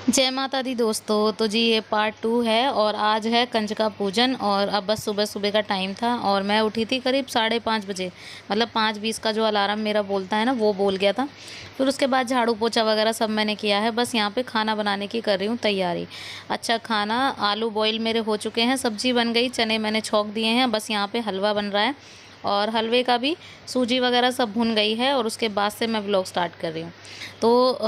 जय माता दी दोस्तों। तो जी ये पार्ट 2 है और आज है कंजका पूजन। और अब बस सुबह सुबह का टाइम था और मैं उठी थी करीब 5:30 बजे, मतलब 5:20 का जो अलार्म मेरा बोलता है ना वो बोल गया था। फिर उसके बाद झाड़ू पोछा वगैरह सब मैंने किया है। बस यहाँ पे खाना बनाने की कर रही हूँ तैयारी। अच्छा खाना, आलू बॉईल मेरे हो चुके हैं, सब्जी बन गई, चने मैंने छौंक दिए हैं, बस यहाँ पे हलवा बन रहा है और हलवे का भी सूजी वगैरह सब भुन गई है। और उसके बाद से मैं व्लॉग स्टार्ट कर रही हूँ। तो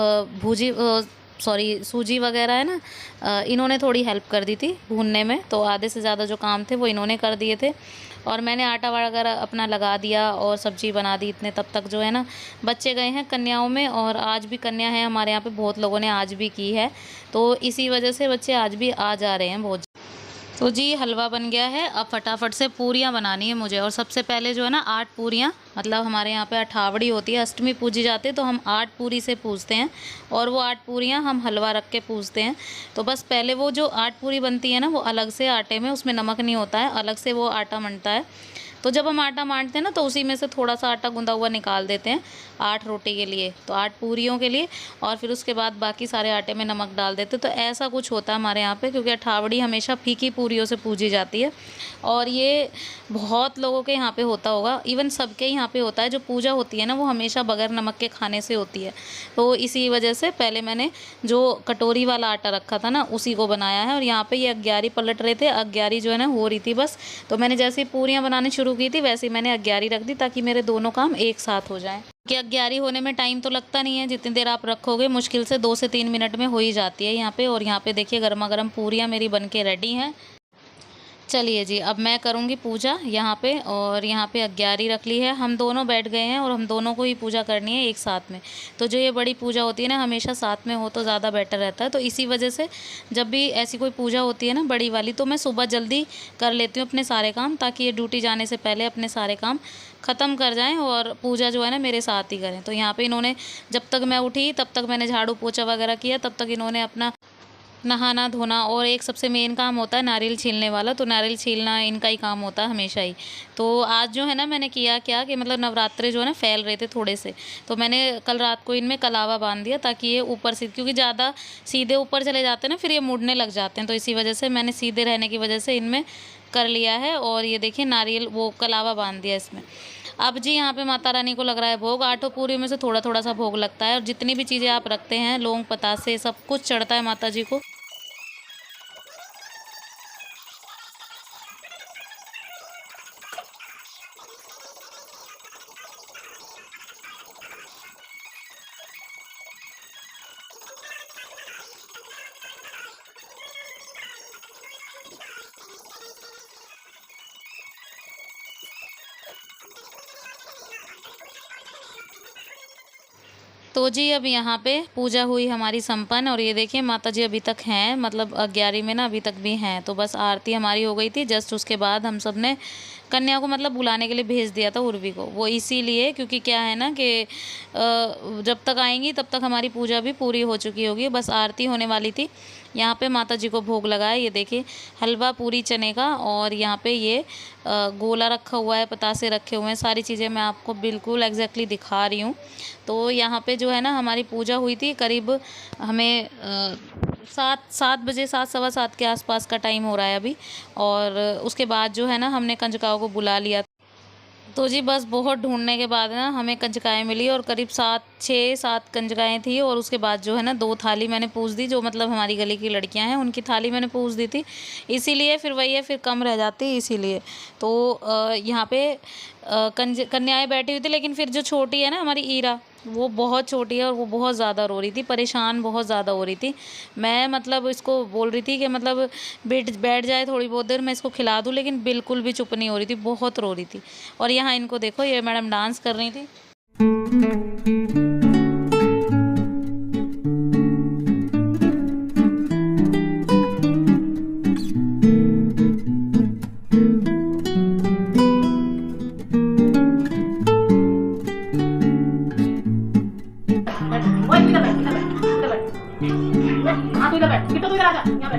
सूजी वगैरह है ना, इन्होंने थोड़ी हेल्प कर दी थी भूनने में, तो आधे से ज़्यादा जो काम थे वो इन्होंने कर दिए थे। और मैंने आटा वगैरह अपना लगा दिया और सब्ज़ी बना दी। इतने तब तक जो है ना बच्चे गए हैं कन्याओं में, और आज भी कन्या है हमारे यहाँ पे, बहुत लोगों ने आज भी की है, तो इसी वजह से बच्चे आज भी आ जा रहे हैं बहुत। तो जी हलवा बन गया है, अब फटाफट से पूरियाँ बनानी है मुझे। और सबसे पहले जो है ना 8 पूरियाँ, मतलब हमारे यहाँ पे अठावड़ी होती है, अष्टमी पूजी जाती है, तो हम 8 पूरी से पूजते हैं और वो 8 पूरियाँ हम हलवा रख के पूजते हैं। तो बस पहले वो जो 8 पूरी बनती है ना वो अलग से आटे में, उसमें नमक नहीं होता है, अलग से वो आटा मनता है। तो जब हम आटा मांडते हैं ना तो उसी में से थोड़ा सा आटा गूंदा हुआ निकाल देते हैं 8 रोटी के लिए, तो 8 पूरियों के लिए, और फिर उसके बाद बाकी सारे आटे में नमक डाल देते। तो ऐसा कुछ होता है हमारे यहाँ पे, क्योंकि अठावड़ी हमेशा फीकी पूरियों से पूजी जाती है। और ये बहुत लोगों के यहाँ पे होता होगा, इवन सबके यहाँ पे होता है। जो पूजा होती है ना वो हमेशा बगैर नमक के खाने से होती है। तो इसी वजह से पहले मैंने जो कटोरी वाला आटा रखा था ना उसी को बनाया है। और यहाँ पे ये अग्यारी पलट रहे थे, अग्यारी जो है ना हो रही थी बस। तो मैंने जैसे ही पूरियाँ बनानी शुरू की थी वैसे ही मैंने अग्यारी रख दी, ताकि मेरे दोनों काम एक साथ हो जाएं। कि अग्यारी होने में टाइम तो लगता नहीं है, जितनी देर आप रखोगे मुश्किल से 2 से 3 मिनट में हो ही जाती है यहाँ पे। और यहाँ पे देखिए गर्मा गर्म पूरियाँ मेरी बन के रेडी हैं। चलिए जी अब मैं करूँगी पूजा यहाँ पे। और यहाँ पे अग्यारी रख ली है, हम दोनों बैठ गए हैं और हम दोनों को ही पूजा करनी है एक साथ में। तो जो ये बड़ी पूजा होती है ना हमेशा साथ में हो तो ज़्यादा बेटर रहता है। तो इसी वजह से जब भी ऐसी कोई पूजा होती है ना बड़ी वाली, तो मैं सुबह जल्दी कर लेती हूँ अपने सारे काम, ताकि ये ड्यूटी जाने से पहले अपने सारे काम ख़त्म कर जाएं और पूजा जो है ना मेरे साथ ही करें। तो यहाँ पे इन्होंने, जब तक मैं उठी तब तक मैंने झाड़ू पोछा वगैरह किया, तब तक इन्होंने अपना नहाना धोना, और एक सबसे मेन काम होता है नारियल छीलने वाला, तो नारियल छीलना इनका ही काम होता है हमेशा ही। तो आज जो है ना मैंने किया क्या कि मतलब नवरात्रे जो है ना फैल रहे थे थोड़े से, तो मैंने कल रात को इनमें कलावा बांध दिया, ताकि ये ऊपर से, क्योंकि ज़्यादा सीधे ऊपर चले जाते हैं ना फिर ये मुड़ने लग जाते हैं। तो इसी वजह से मैंने सीधे रहने की वजह से इनमें कर लिया है। और ये देखिए नारियल वो कलावा बांध दिया इसमें। अब जी यहाँ पे माता रानी को लग रहा है भोग। 8 पूरी में से थोड़ा थोड़ा सा भोग लगता है, और जितनी भी चीज़ें आप रखते हैं लौंग पतासे सब कुछ चढ़ता है माता जी को। तो जी अब यहाँ पे पूजा हुई हमारी संपन्न। और ये देखिए माता जी अभी तक हैं, मतलब 11 में ना अभी तक भी हैं। तो बस आरती हमारी हो गई थी जस्ट, उसके बाद हम सब ने कन्या को मतलब बुलाने के लिए भेज दिया था उर्वी को। वो इसीलिए क्योंकि क्या है ना कि जब तक आएंगी तब तक हमारी पूजा भी पूरी हो चुकी होगी, बस आरती होने वाली थी। यहाँ पे माता जी को भोग लगाया, ये देखिए हलवा पूरी चने का, और यहाँ पे ये गोला रखा हुआ है, पतासे रखे हुए हैं, सारी चीज़ें मैं आपको बिल्कुल एग्जैक्टली दिखा रही हूँ। तो यहाँ पे जो है ना हमारी पूजा हुई थी करीब, हमें 7 बजे, 7 सवा 7 के आसपास का टाइम हो रहा है अभी। और उसके बाद जो है ना हमने कंजकाओं को बुला लिया। तो जी बस बहुत ढूंढने के बाद ना हमें कंजकाएँ मिली, और करीब 6-7 कंजकाएँ थी। और उसके बाद जो है ना 2 थाली मैंने पूछ दी, जो मतलब हमारी गली की लड़कियां हैं उनकी थाली मैंने पूछ दी थी, इसीलिए फिर वही है, फिर कम रह जाती इसीलिए। तो यहाँ पे कन्याएँ बैठी हुई थी, लेकिन फिर जो छोटी है ना हमारी ईरा, वो बहुत छोटी है और वो बहुत ज़्यादा रो रही थी, परेशान बहुत ज़्यादा हो रही थी। मैं मतलब इसको बोल रही थी कि मतलब बैठ जाए थोड़ी बहुत देर, मैं इसको खिला दूँ, लेकिन बिल्कुल भी चुप नहीं हो रही थी, बहुत रो रही थी। और यहाँ इनको देखो, ये मैडम डांस कर रही थी। आजा यहाँ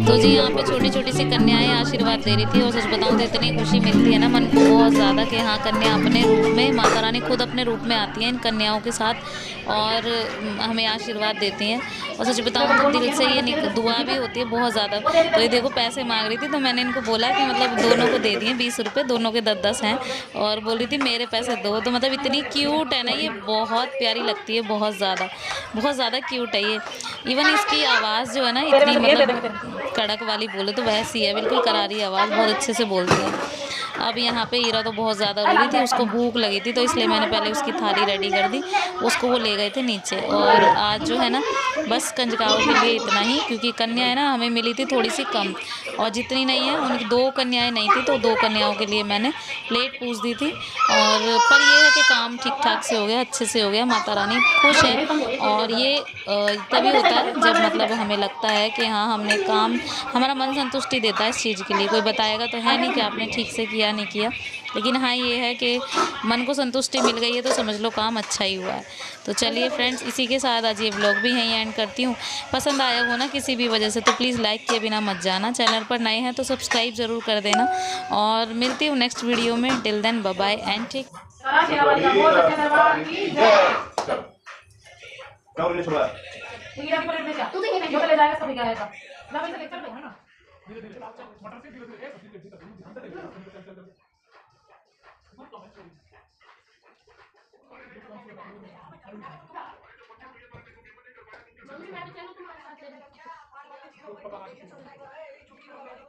तो जी यहाँ पे छोटी छोटी सी कन्याएं आशीर्वाद दे रही थी और सच बताऊँ तो इतनी खुशी मिलती है ना मन को बहुत ज़्यादा कि हाँ कन्या अपने रूप में, माता रानी खुद अपने रूप में आती हैं इन कन्याओं के साथ और हमें आशीर्वाद देती हैं। और सच बताऊँ तो दिल से ये दुआ भी होती है बहुत ज़्यादा। तो ये देखो पैसे मांग रही थी तो मैंने इनको बोला कि मतलब दोनों को दे दिए 20 रुपये, दोनों के 10-10 हैं और बोल रही थी मेरे पैसे दो। तो मतलब इतनी क्यूट है ना ये, बहुत प्यारी लगती है, बहुत ज़्यादा क्यूट है ये। इवन इसकी आवाज़ जो है ना इतनी मतलब कड़क वाली बोले तो वैसी है, बिल्कुल करारी आवाज़, बहुत अच्छे से बोलती है। अब यहाँ पे हीरा तो बहुत ज़्यादा रो रही थी, उसको भूख लगी थी तो इसलिए मैंने पहले उसकी थाली रेडी कर दी, उसको वो ले गए थे नीचे। और आज जो है ना बस कंजकाओं के लिए इतना ही, क्योंकि कन्या है ना हमें मिली थी थोड़ी सी कम और जितनी नहीं है उनकी 2 कन्याएं नहीं थी तो 2 कन्याओं के लिए मैंने प्लेट पूछ दी थी। और पर ये है कि काम ठीक ठाक से हो गया, अच्छे से हो गया, माता रानी खुश है। और ये तभी होता है जब मतलब हमें लगता है कि हाँ हमने काम, हमारा मन संतुष्टि देता है इस चीज़ के लिए। कोई बताएगा तो है नहीं कि आपने ठीक से किया नहीं किया, लेकिन हाँ ये है कि मन को संतुष्टि मिल गई है तो समझ लो काम अच्छा ही हुआ है। तो चलिए फ्रेंड्स, इसी के साथ आज ये व्लॉग भी यहीं एंड करती हूँ। पसंद आया हो ना किसी भी वजह से तो प्लीज़ लाइक किए बिना मत जाना, चैनल पर नए हैं तो सब्सक्राइब ज़रूर कर देना और मिलती हूँ नेक्स्ट वीडियो में। Till then bye bye and take.